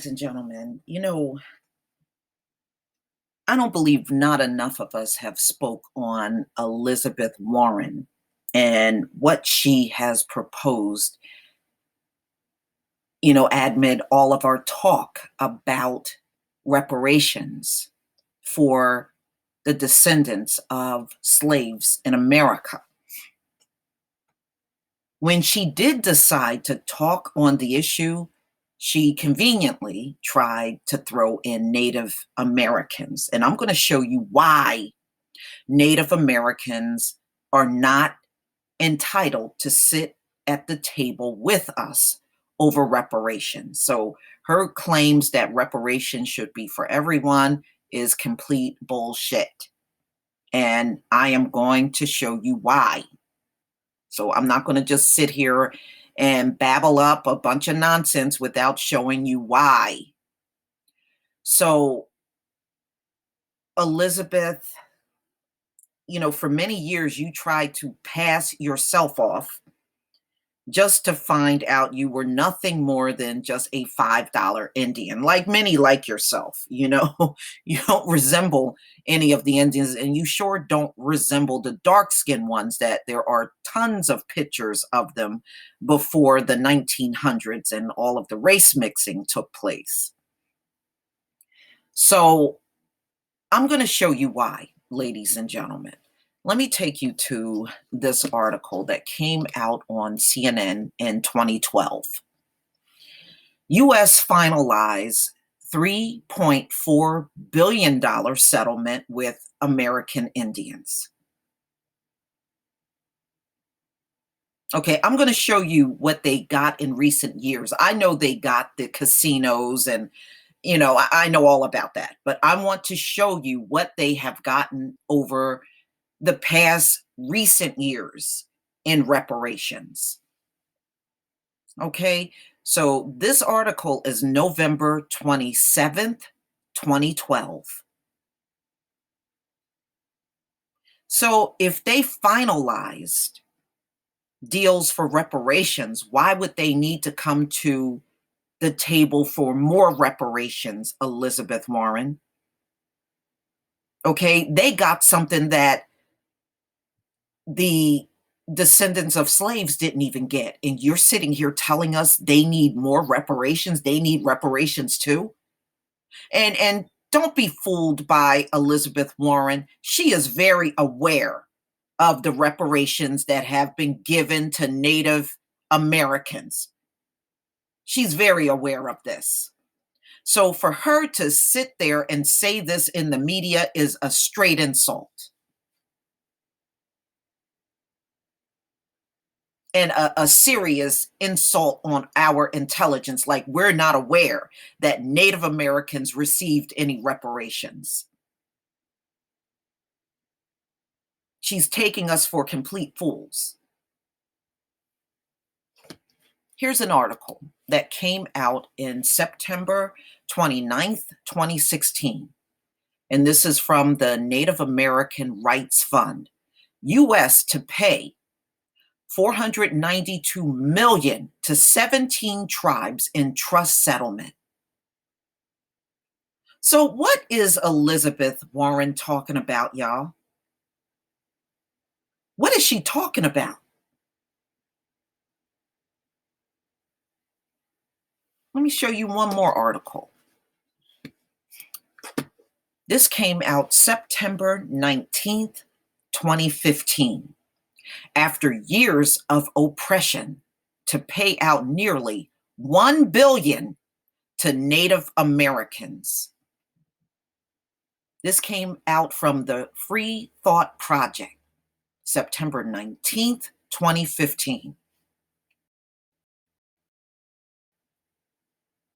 ladies and gentlemen, I don't believe not enough of us have spoke on Elizabeth Warren and what she has proposed, amid all of our talk about reparations for the descendants of slaves in America. When she did decide to talk on the issue, she conveniently tried to throw in Native Americans. And I'm going to show you why Native Americans are not entitled to sit at the table with us over reparations. So her claims that reparations should be for everyone is complete bullshit. And I am going to show you why. So I'm not going to just sit here and babble up a bunch of nonsense without showing you why. So Elizabeth, for many years you tried to pass yourself off just to find out you were nothing more than just a $5 Indian, like many like yourself. You don't resemble any of the Indians, and you sure don't resemble the dark-skinned ones that there are tons of pictures of them before the 1900s and all of the race mixing took place. So I'm going to show you why, ladies and gentlemen. Let me take you to this article that came out on CNN in 2012. U.S. finalized $3.4 billion settlement with American Indians. Okay, I'm going to show you what they got in recent years. I know they got the casinos and I know all about that, but I want to show you what they have gotten over the past recent years in reparations. Okay, so this article is November 27th, 2012. So if they finalized deals for reparations, why would they need to come to the table for more reparations, Elizabeth Warren? Okay, they got something that the descendants of slaves didn't even get. And you're sitting here telling us they need more reparations. They need reparations too. And don't be fooled by Elizabeth Warren. She is very aware of the reparations that have been given to Native Americans. She's very aware of this. So for her to sit there and say this in the media is a straight insult. And a serious insult on our intelligence, like we're not aware that Native Americans received any reparations. She's taking us for complete fools. Here's an article that came out in September 29th, 2016. And this is from the Native American Rights Fund. U.S. to pay $492 million to 17 tribes in trust settlement. So what is Elizabeth Warren talking about, y'all? What is she talking about? Let me show you one more article. This came out September 19th, 2015. After years of oppression to pay out nearly $1 billion to Native Americans. This came out from the Free Thought Project, September 19th, 2015.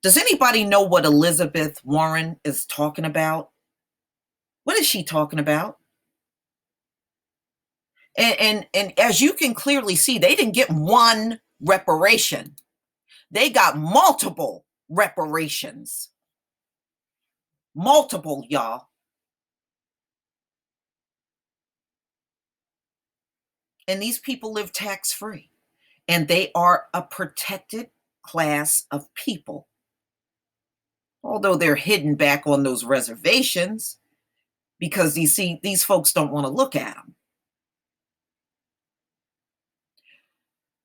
Does anybody know what Elizabeth Warren is talking about? What is she talking about? And as you can clearly see, they didn't get one reparation. They got multiple reparations. Multiple, y'all. And these people live tax-free. And they are a protected class of people. although they're hidden back on those reservations because you see, these folks don't want to look at them.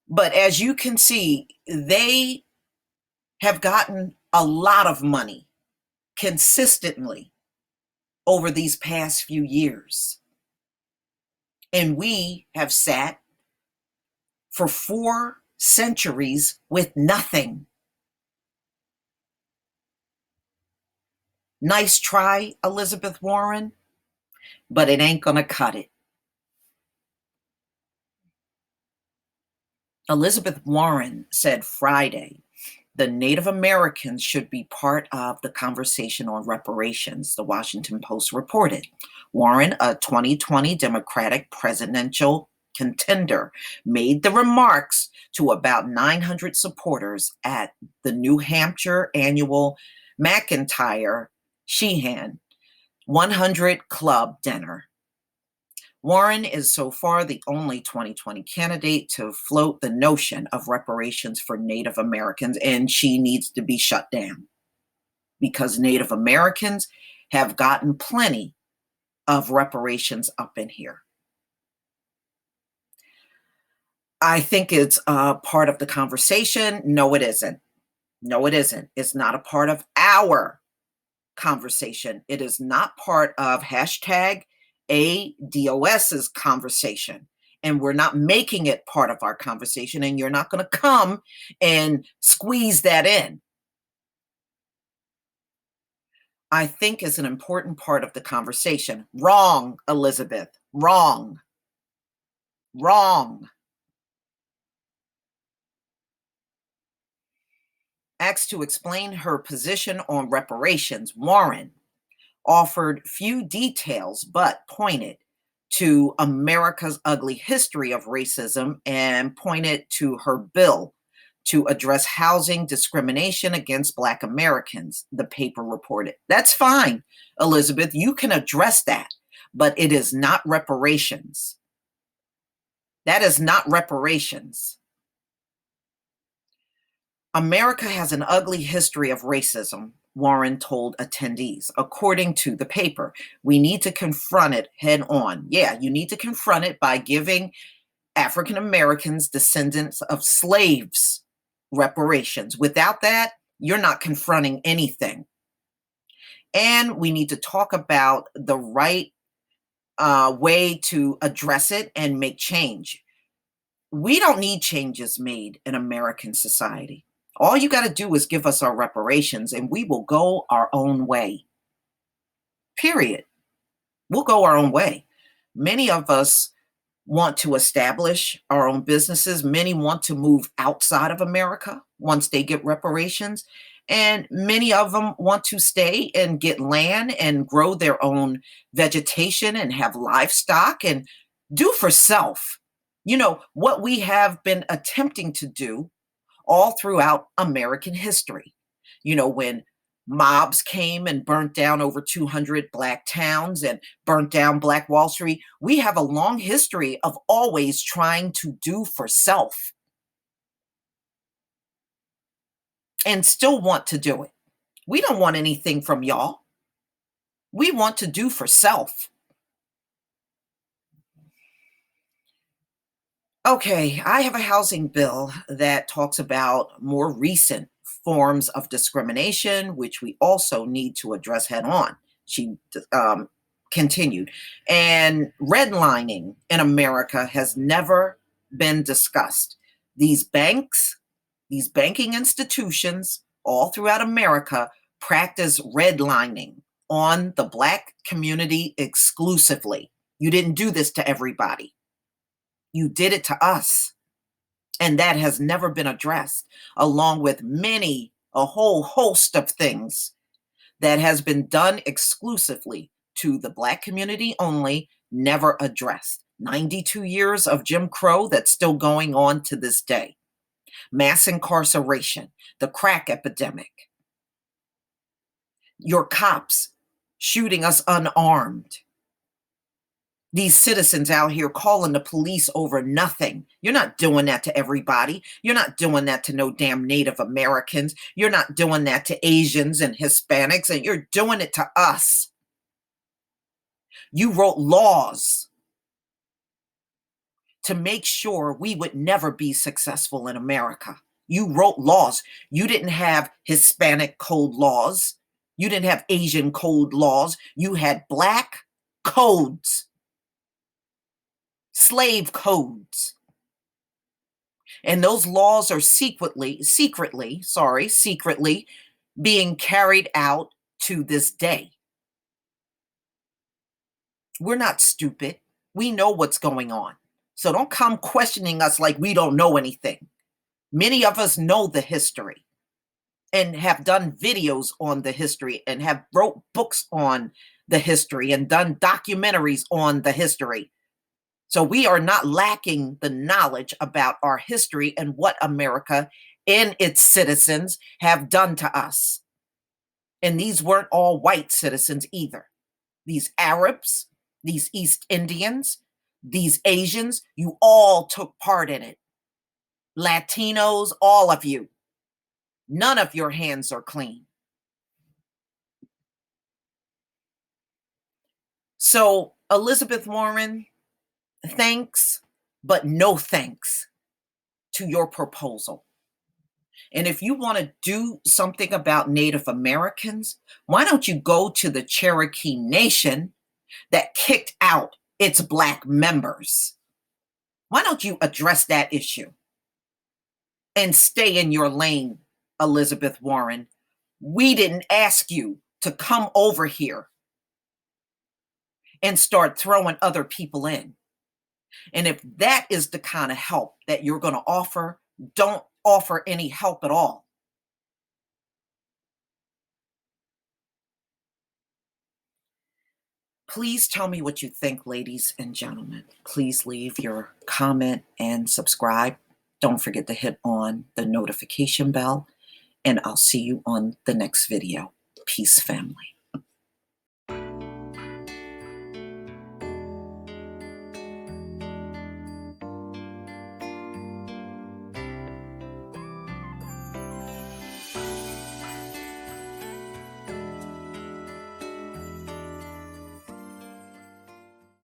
But as you can see, they have gotten a lot of money consistently over these past few years. And we have sat for 4 centuries with nothing. Nice try, Elizabeth Warren, but it ain't gonna cut it. Elizabeth Warren said Friday the Native Americans should be part of the conversation on reparations, the Washington Post reported. Warren, a 2020 Democratic presidential contender, made the remarks to about 900 supporters at the New Hampshire annual McIntyre Sheehan 100 Club dinner. Warren is so far the only 2020 candidate to float the notion of reparations for Native Americans, and she needs to be shut down because Native Americans have gotten plenty of reparations up in here. I think it's a part of the conversation. No, it isn't. No, it isn't. It's not a part of our conversation. It is not part of hashtag ADOS's conversation. And we're not making it part of our conversation. And you're not going to come and squeeze that in. I think is an important part of the conversation. Wrong, Elizabeth. Wrong. Wrong. Asked to explain her position on reparations, Warren offered few details but pointed to America's ugly history of racism and pointed to her bill to address housing discrimination against Black Americans, the paper reported. That's fine, Elizabeth, you can address that, but it is not reparations. That is not reparations. America has an ugly history of racism, Warren told attendees. According to the paper, we need to confront it head on. Yeah, you need to confront it by giving African Americans, descendants of slaves, reparations. Without that, you're not confronting anything. And we need to talk about the right way to address it and make change. We don't need changes made in American society. All you got to do is give us our reparations and we will go our own way. Period. We'll go our own way. Many of us want to establish our own businesses. Many want to move outside of America once they get reparations. And many of them want to stay and get land and grow their own vegetation and have livestock and do for self. You know, what we have been attempting to do all throughout American history. You know, when mobs came and burnt down over 200 Black towns and burnt down Black Wall Street, we have a long history of always trying to do for self and still want to do it. We don't want anything from y'all. We want to do for self. Okay, I have a housing bill that talks about more recent forms of discrimination, which we also need to address head on. She continued. And redlining in America has never been discussed. These banks, these banking institutions all throughout America practice redlining on the Black community exclusively. You didn't do this to everybody. You did it to us. And that has never been addressed, along with a whole host of things that has been done exclusively to the Black community only, never addressed. 92 years of Jim Crow that's still going on to this day. Mass incarceration, the crack epidemic, your cops shooting us unarmed. These citizens out here calling the police over nothing. You're not doing that to everybody. You're not doing that to no damn Native Americans. You're not doing that to Asians and Hispanics, and you're doing it to us. You wrote laws to make sure we would never be successful in America. You wrote laws. You didn't have Hispanic code laws. You didn't have Asian code laws. You had black codes, slave codes. And those laws are secretly being carried out to this day. We're not stupid. We know what's going on. So don't come questioning us like we don't know anything. Many of us know the history and have done videos on the history and have wrote books on the history and done documentaries on the history. So we are not lacking the knowledge about our history and what America and its citizens have done to us. And these weren't all white citizens either. These Arabs, these East Indians, these Asians, you all took part in it. Latinos, all of you. None of your hands are clean. So, Elizabeth Warren, thanks, but no thanks to your proposal. And if you want to do something about Native Americans, why don't you go to the Cherokee Nation that kicked out its Black members? Why don't you address that issue and stay in your lane, Elizabeth Warren? We didn't ask you to come over here and start throwing other people in. And if that is the kind of help that you're going to offer, don't offer any help at all. Please tell me what you think, ladies and gentlemen. Please leave your comment and subscribe. Don't forget to hit on the notification bell, and I'll see you on the next video. Peace, family.